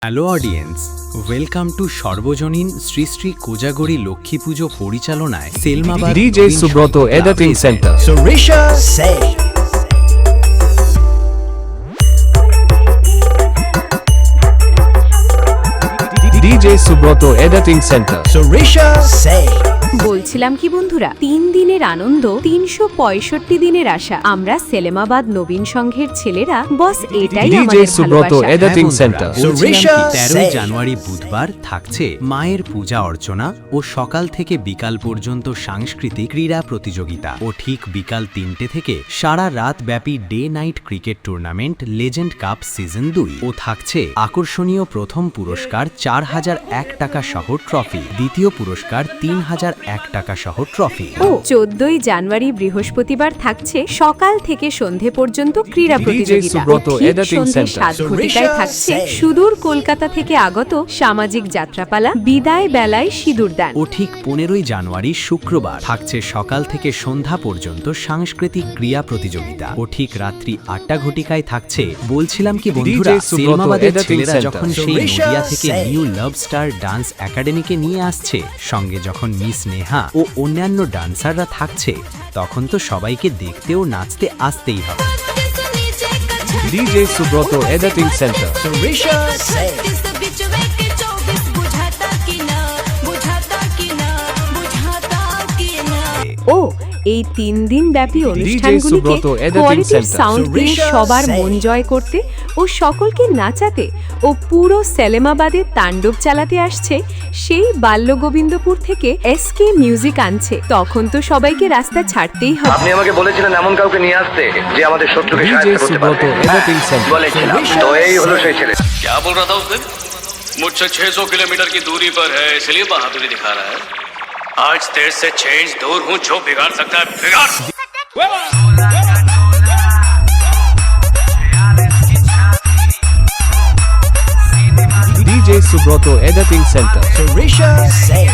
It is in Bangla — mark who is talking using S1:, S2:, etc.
S1: হ্যালো অডিয়েন্স, ওয়েলকাম টু সর্বজনীন শ্রী শ্রী কোজাগরি লক্ষ্মী পুজো পরিচালনায় Selmabad
S2: DJ Subroto Editing Center.
S3: Surisha say.
S2: DJ Subroto Editing Center.
S3: Surisha say.
S4: বলছিলাম কি বন্ধুরা, 3 দিনের আনন্দ, 365 দিনের আশা। আমরা সেলেমাবাদ নবীন সংঘের ছেলেরা বস এটাই
S2: DJ
S4: আমাদের
S2: Subroto
S4: ভালোবাসা।
S2: Editing Center.
S1: 13 জানুয়ারি বুধবার থাকছে মায়ের পূজা অর্চনা ও সকাল থেকে বিকাল পর্যন্ত সাংস্কৃতিক ক্রীড়া প্রতিযোগিতা ও ঠিক বিকাল 3টে থেকে সারা রাত ব্যাপী day night cricket tournament legend cup season 2 ও থাকছে আকর্ষণীয় প্রথম পুরস্কার 4001 টাকা সহ ট্রফি, দ্বিতীয় পুরস্কার 3001 টাকা সহ ট্রফি।
S4: ও 14 জানুয়ারি বৃহস্পতিবার থাকছে সকাল থেকে সন্ধে পর্যন্ত ক্রীড়া প্রতিযোগিতা।
S2: Subroto
S4: ঠিক
S2: Editing
S4: সন্ধে
S2: Center.
S4: 7 ঘটিকায় থাকছে সুদূর কলকাতা থেকে আগত সামাজিক যাত্রাপালা, বিদায় বেলায় সিঁদুরদান।
S1: ও ঠিক 15 জানুয়ারি শুক্রবার থাকছে সকাল থেকে সন্ধ্যা পর্যন্ত সাংস্কৃতিক ক্রীড়া প্রতিযোগিতা ও ঠিক রাত্রি 8টা ঘটিকায় থাকছে বলছিলাম কি বন্ধুরা,
S2: DJ Subroto
S1: সেলমাবাদের
S2: Editing
S1: ছেলেরা
S2: Center.
S1: যখন সেই নদিয়া থেকে নিউ লাভ স্টার ডান্স একাডেমিকে নিয়ে আসছে, সঙ্গে যখন মিস নেহা ও অন্যান্য ডান্সাররা থাকছে, তখন তো সবাইকে দেখতে ও নাচতে আসতেই হবে।
S2: DJ Subroto Editing Center.
S3: Surisha say.
S4: ও এই 3 দিন ব্যাপী অনুষ্ঠানগুলিকে
S2: Subroto Editing
S4: কোয়ালিটির
S2: Center.
S4: সাউন্ড দিয়ে
S3: Surisha
S4: সবার
S3: say.
S4: মন জয় করতে ও সকলকে নাচাতে ও পুরো সেলেমাবাদে তাণ্ডব চালাতে আসছে সেই বাল্যগোবিন্দপুর থেকে এসকে মিউজিক আনছে। তখন তো সবাইকে রাস্তা ছাড়তেই হবে।
S5: আপনি আমাকে বলেছিলেন এমন কাউকে নিয়ে আসতে যে আমাদের শত্রুকে
S2: DJ
S5: সাহায্য করতে পারবে।
S2: Subroto Editing Center.
S5: বলেছিলাম, তো এই হলো সেই ছেলে।
S6: क्या बोल रहा था उस दिन? मुझसे 600 किलोमीटर की दूरी पर है, इसलिए बहादुरी दिखा रहा है। आज तेरे से 6 इंच दूर हूँ, जो बिगाड़ सकता है बिगाड़।
S2: DJ Subroto Editing Center.
S3: Surisha say.